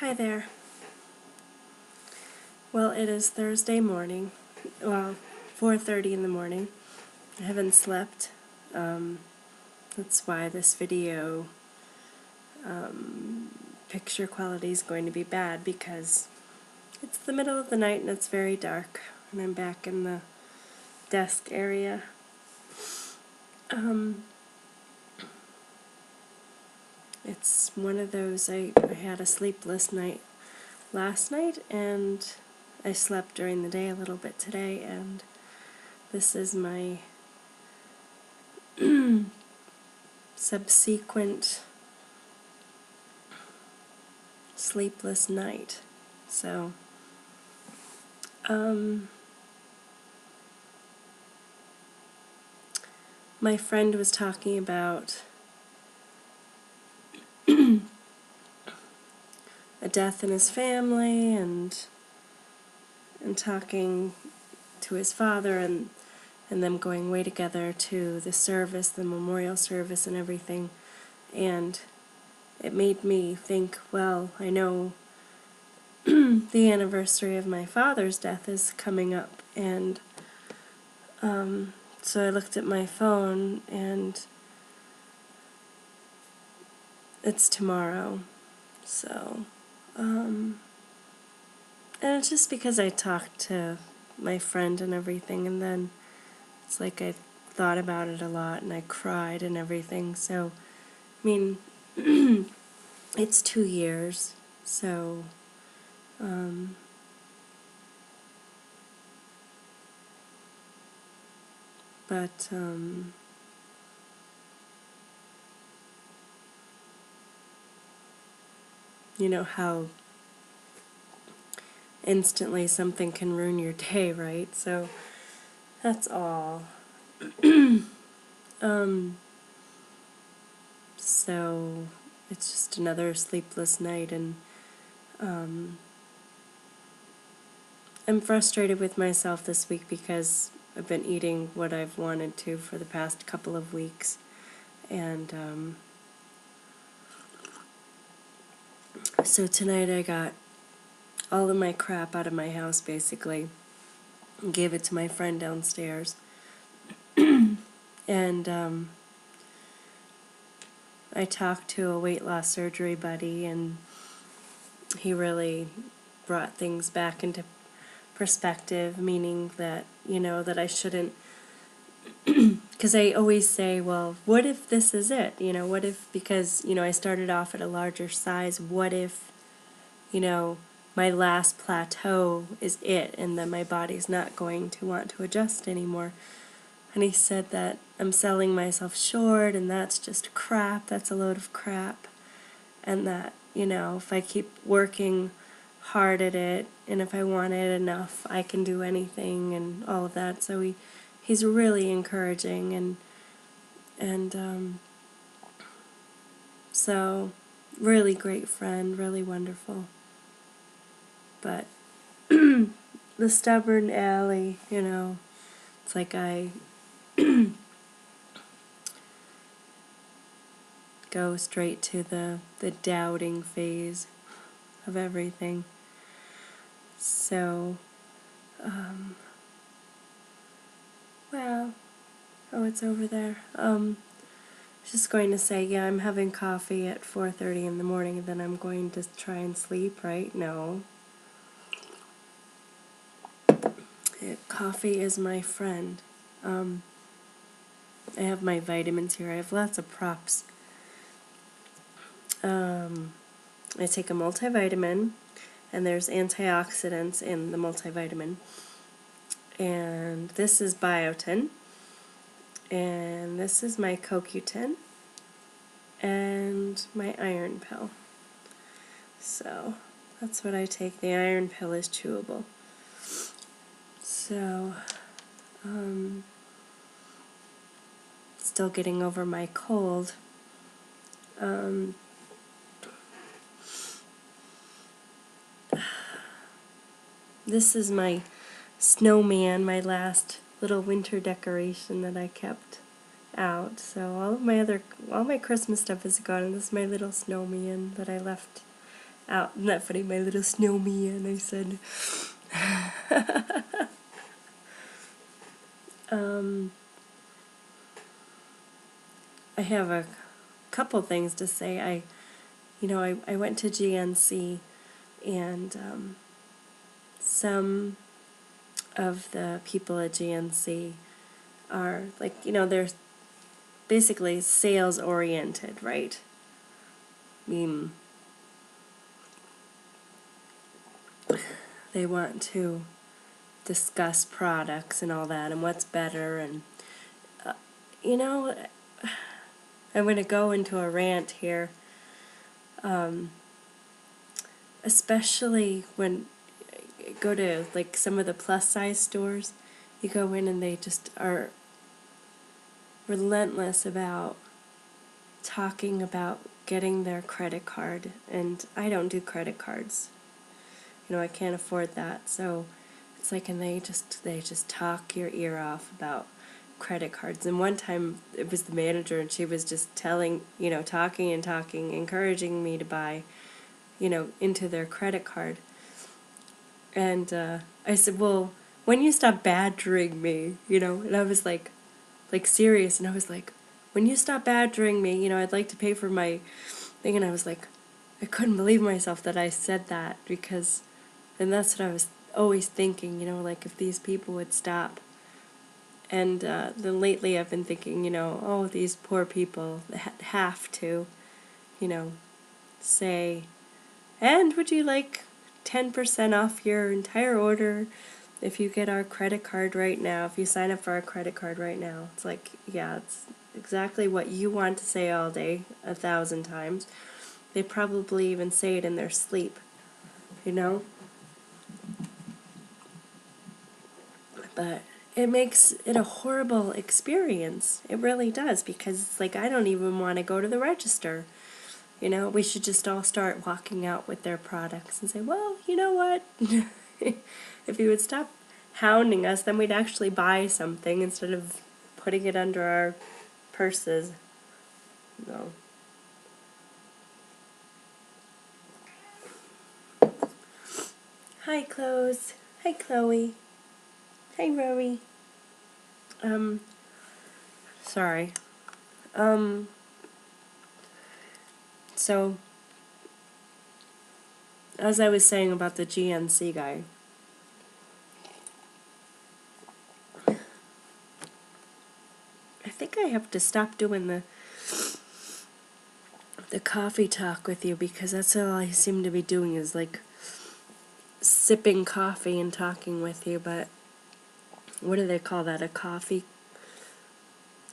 Hi there. Well, it is Thursday morning. Well, 4:30 in the morning. I haven't slept. That's why this video picture quality is going to be bad, because it's the middle of the night and it's very dark, and I'm back in the desk area. It's one of those, I had a sleepless night last night, and I slept during the day a little bit today, and this is my subsequent sleepless night. So, my friend was talking about a death in his family, and talking to his father, and them going way together to the service, the memorial service and everything. And it made me think, well, I know the anniversary of my father's death is coming up, and so I looked at my phone, and it's tomorrow. So, and it's just because I talked to my friend and everything, and then it's like I thought about it a lot, and I cried and everything. So, I mean, it's 2 years, so, but, you know how instantly something can ruin your day, right? So, that's all. So, it's just another sleepless night, and I'm frustrated with myself this week because I've been eating what I've wanted to for the past couple of weeks, and so tonight I got all of my crap out of my house, basically, and gave it to my friend downstairs. And I talked to a weight loss surgery buddy, and he really brought things back into perspective, meaning that, that I shouldn't, because I always say, well, what if this is it? What if, because, I started off at a larger size, what if, my last plateau is it, and then my body's not going to want to adjust anymore. And he said that I'm selling myself short, and that's just crap, that's a load of crap, and that, if I keep working hard at it, and if I want it enough, I can do anything, and all of that. So he's really encouraging, and so really great friend, really wonderful. But the stubborn Allie, it's like I go straight to the doubting phase of everything. So, well, oh, it's over there. I was just going to say, yeah, I'm having coffee at 4:30 in the morning, and then I'm going to try and sleep, right? No. Coffee is my friend. I have my vitamins here. I have lots of props. I take a multivitamin, and there's antioxidants in the multivitamin. And this is biotin. And this is my CoQ10. And my iron pill. So, that's what I take. The iron pill is chewable. So, still getting over my cold. This is my snowman, my last little winter decoration that I kept out. So all my Christmas stuff is gone, and this is my little snowman that I left out. Isn't that funny? My little snowman, I said. I have a couple things to say. I went to GNC, and some of the people at GNC are like, they're basically sales oriented, right? I mean, they want to discuss products and all that and what's better, and you know, I'm going to go into a rant here, especially when you go to like some of the plus size stores. You go in and they just are relentless about talking about getting their credit card, and I don't do credit cards. I can't afford that, so it's like, and they just talk your ear off about credit cards. And one time it was the manager, and she was just talking and talking, encouraging me to buy, into their credit card. And I said, well, when you stop badgering me, and I was like serious, and I was like, when you stop badgering me, I'd like to pay for my thing. And I was like, I couldn't believe myself that I said that, because, and that's what I was always thinking, like if these people would stop. And then lately I've been thinking, oh, these poor people have to, say, and would you like 10% off your entire order if you get our credit card right now, if you sign up for our credit card right now? It's like, yeah, it's exactly what you want to say all day, 1,000 times. They probably even say it in their sleep, But it makes it a horrible experience. It really does, because it's like, I don't even want to go to the register. We should just all start walking out with their products and say, well, you know what? If you would stop hounding us, then we'd actually buy something instead of putting it under our purses. No. Hi, Close. Hi, Chloe. Hi, Rory. Sorry. So, as I was saying about the GNC guy, I think I have to stop doing the coffee talk with you, because that's all I seem to be doing is like sipping coffee and talking with you. But what do they call that? A coffee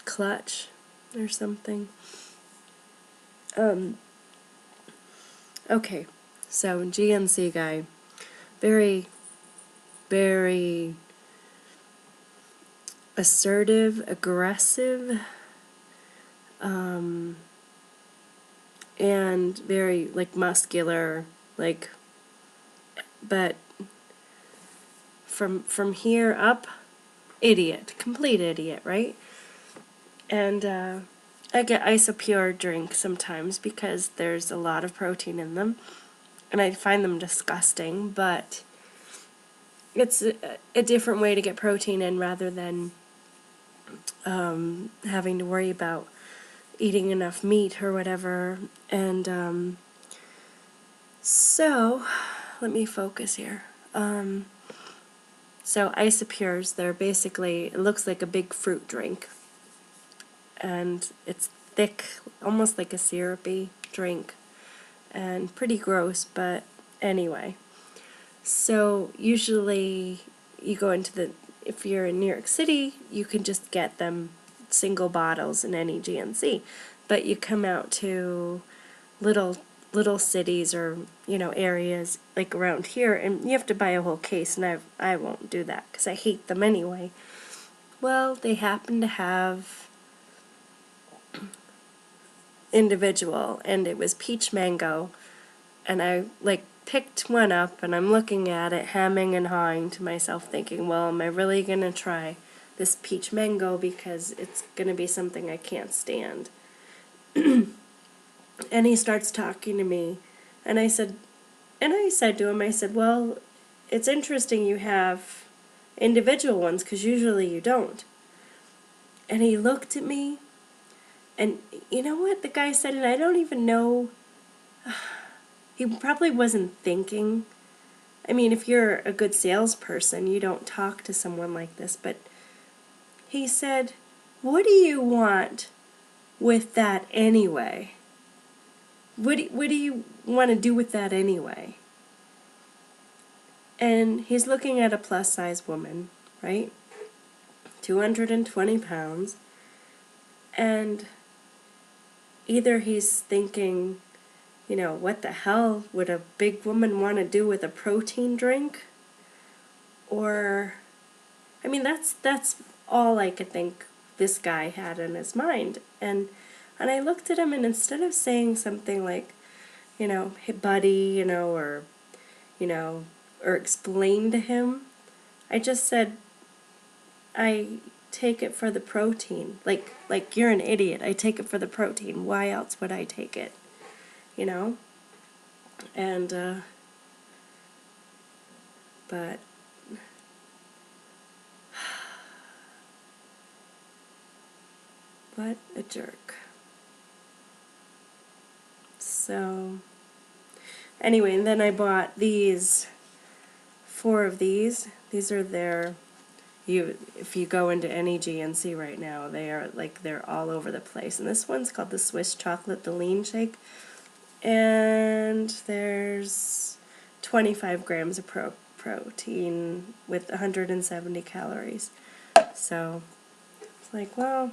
clutch or something? Okay, so GNC guy, very, very assertive, aggressive, and very like muscular, like, but from here up, idiot, complete idiot, right? And I get Isopure drinks sometimes because there's a lot of protein in them, and I find them disgusting, but it's a different way to get protein in, rather than having to worry about eating enough meat or whatever. And so let me focus here. So Isopures, they're basically, it looks like a big fruit drink, and it's thick, almost like a syrupy drink, and pretty gross, but anyway. So usually you go into if you're in New York City, you can just get them single bottles in any GNC, but you come out to little cities or areas like around here, and you have to buy a whole case, and I won't do that because I hate them anyway. Well, they happen to have individual, and it was peach mango, and I picked one up, and I'm looking at it, hemming and hawing to myself, thinking, well, am I really gonna try this peach mango, because it's gonna be something I can't stand? And he starts talking to me, and I said, And I said to him, I said, well, it's interesting you have individual ones, because usually you don't. And he looked at me, and you know what the guy said, and I don't even know, he probably wasn't thinking. I mean, if you're a good salesperson, you don't talk to someone like this, but he said, what do you want with that anyway? What do you want to do with that anyway? And he's looking at a plus-size woman, right? 220 pounds. And either he's thinking, you know, what the hell would a big woman want to do with a protein drink? Or, I mean, that's all I could think this guy had in his mind. And I looked at him, and instead of saying something like, you know, hey buddy, you know, or explain to him, I just said, I take it for the protein. Like you're an idiot. I take it for the protein. Why else would I take it? You know? And, but, what a jerk. So, anyway, and then I bought these, 4 of these. These are their, if you go into any GNC right now, they're all over the place. And this one's called the Swiss Chocolate, the Lean Shake. And there's 25 grams of protein with 170 calories. So it's like, well,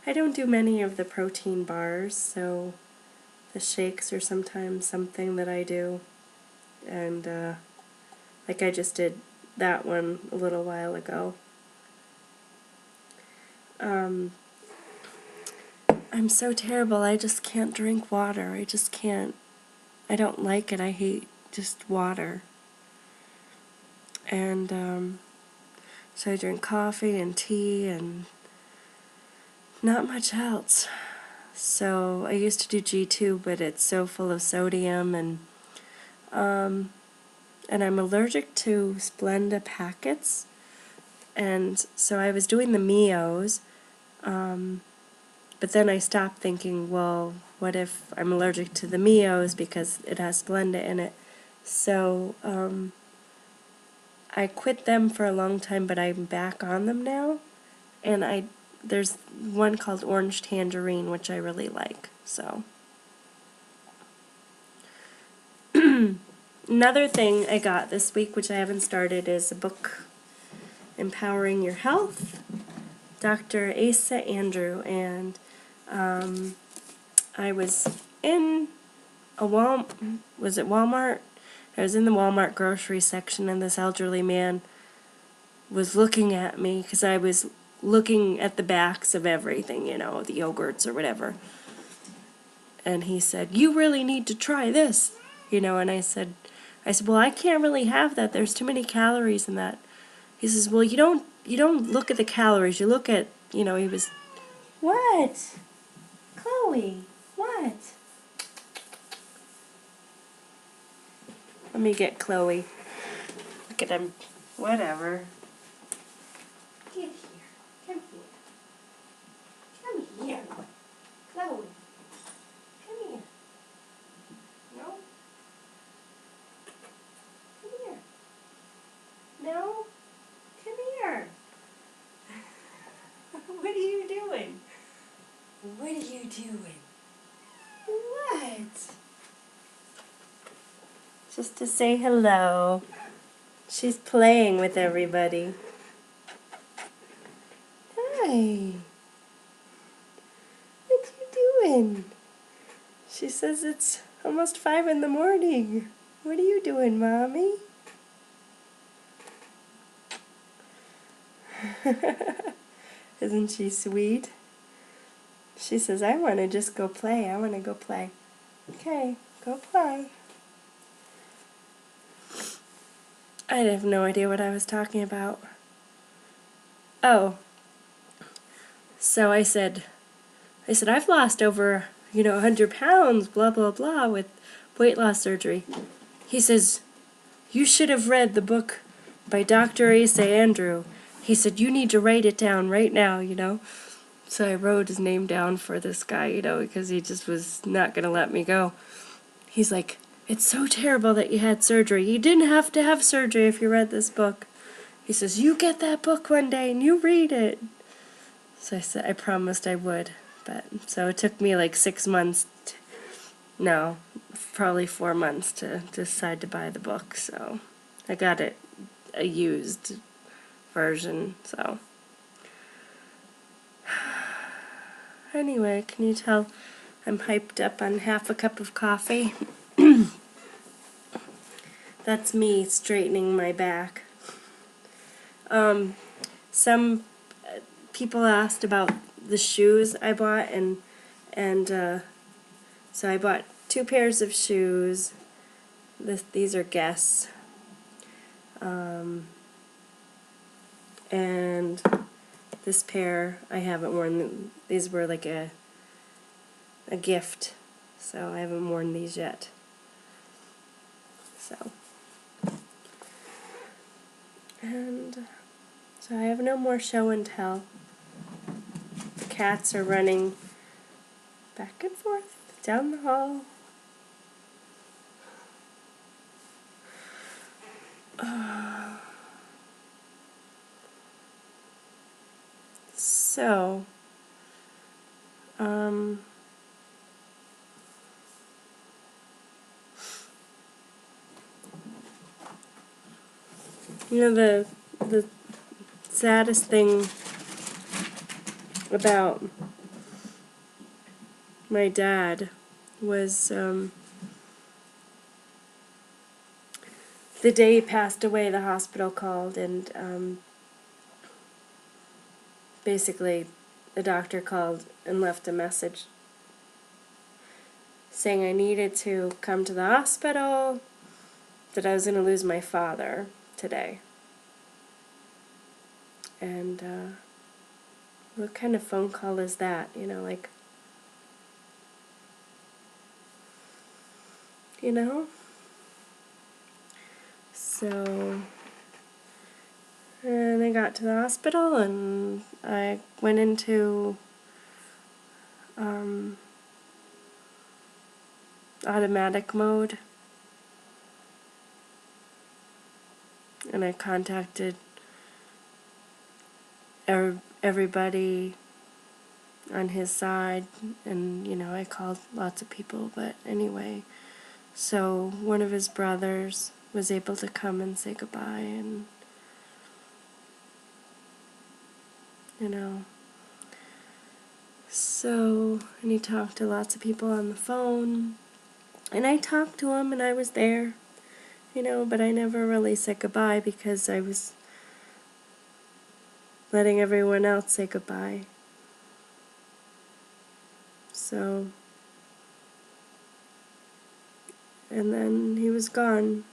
I don't do many of the protein bars, so the shakes are sometimes something that I do. And like I just did that one a little while ago. I'm so terrible. I just can't drink water. I just can't. I don't like it. I hate just water. And so I drink coffee and tea and not much else. So I used to do G2, but it's so full of sodium, and I'm allergic to Splenda packets. And so I was doing the Mios, but then I stopped thinking, well, what if I'm allergic to the Mios because it has Splenda in it? So I quit them for a long time, but I'm back on them now. And there's one called Orange Tangerine, which I really like. So another thing I got this week, which I haven't started, is a book, Empowering Your Health, Dr. Asa Andrew. And I was in was it Walmart? I was in the Walmart grocery section, and this elderly man was looking at me because I was looking at the backs of everything, you know, the yogurts or whatever. And he said, you really need to try this, you know, and I said, well, I can't really have that. There's too many calories in that. He says, well, you don't look at the calories. You look at, you know, he was, what? Chloe, what? Let me get Chloe. Look at him. Whatever. Get here. Come here. Come here. Chloe. Come here. No? Come here. No? Come here. What are you doing? What are you doing? What? Just to say hello. She's playing with everybody. Hi. What you doing? She says it's almost 5 in the morning. What are you doing, Mommy? Isn't she sweet? She says, I want to just go play. I want to go play. Okay, go play. I have no idea what I was talking about. Oh. So I said, I've lost over, 100 pounds, blah, blah, blah, with weight loss surgery. he says, "You should have read the book by Dr. Asa Andrew." He said, "You need to write it down right now, you know." So I wrote his name down for this guy, you know, because he just was not going to let me go. He's like, "It's so terrible that you had surgery. You didn't have to have surgery if you read this book." He says, "You get that book one day and you read it." So I said, I promised I would. But so it took me like 6 months, no, probably 4 months to decide to buy the book. So I got it, a used version, so. Anyway, can you tell I'm hyped up on half a cup of coffee? That's me straightening my back. Some people asked about the shoes I bought, and so I bought 2 pairs of shoes. These are Guess. And this pair I haven't worn. These were like a gift, so I haven't worn these yet. So, and so I have no more show and tell. The cats are running back and forth down the hall. So, you know, the saddest thing about my dad was the day he passed away. The hospital called, and basically the doctor called and left a message saying I needed to come to the hospital, that I was going to lose my father today. And what kind of phone call is that? You know, like, you know? So, and I got to the hospital and I went into automatic mode, and I contacted everybody on his side, and you know, I called lots of people. But anyway, so one of his brothers was able to come and say goodbye, and you know, so, and he talked to lots of people on the phone, and I talked to him, and I was there, you know, but I never really said goodbye because I was letting everyone else say goodbye. So, and then he was gone.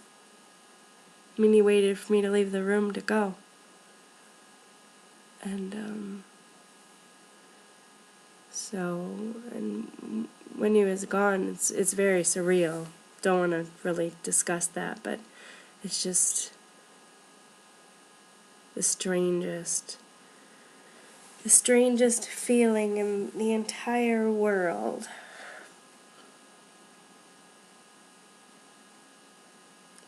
I mean, he waited for me to leave the room to go. And, so, and when he was gone, it's very surreal. Don't want to really discuss that, but it's just the strangest feeling in the entire world.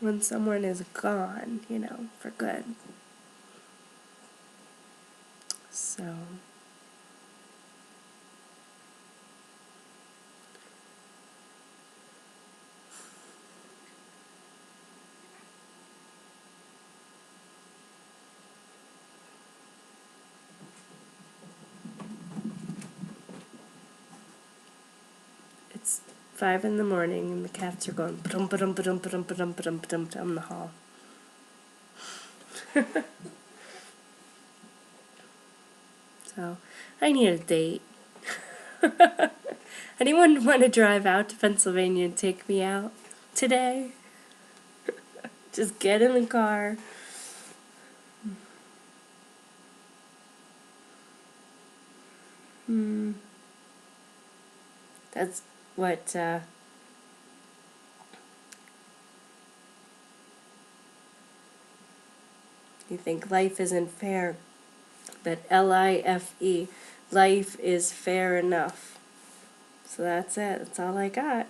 When someone is gone, you know, for good. So, it's 5 in the morning and the cats are going ba-dum ba-dum ba-dum ba-dum ba-dum ba-dum ba-dum down the hall. So, I need a date. Anyone want to drive out to Pennsylvania and take me out today? Just get in the car. That's what You think life isn't fair, but L-I-F-E, life is fair enough. So that's it. That's all I got.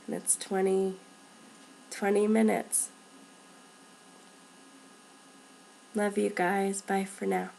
And it's 20 minutes. Love you guys. Bye for now.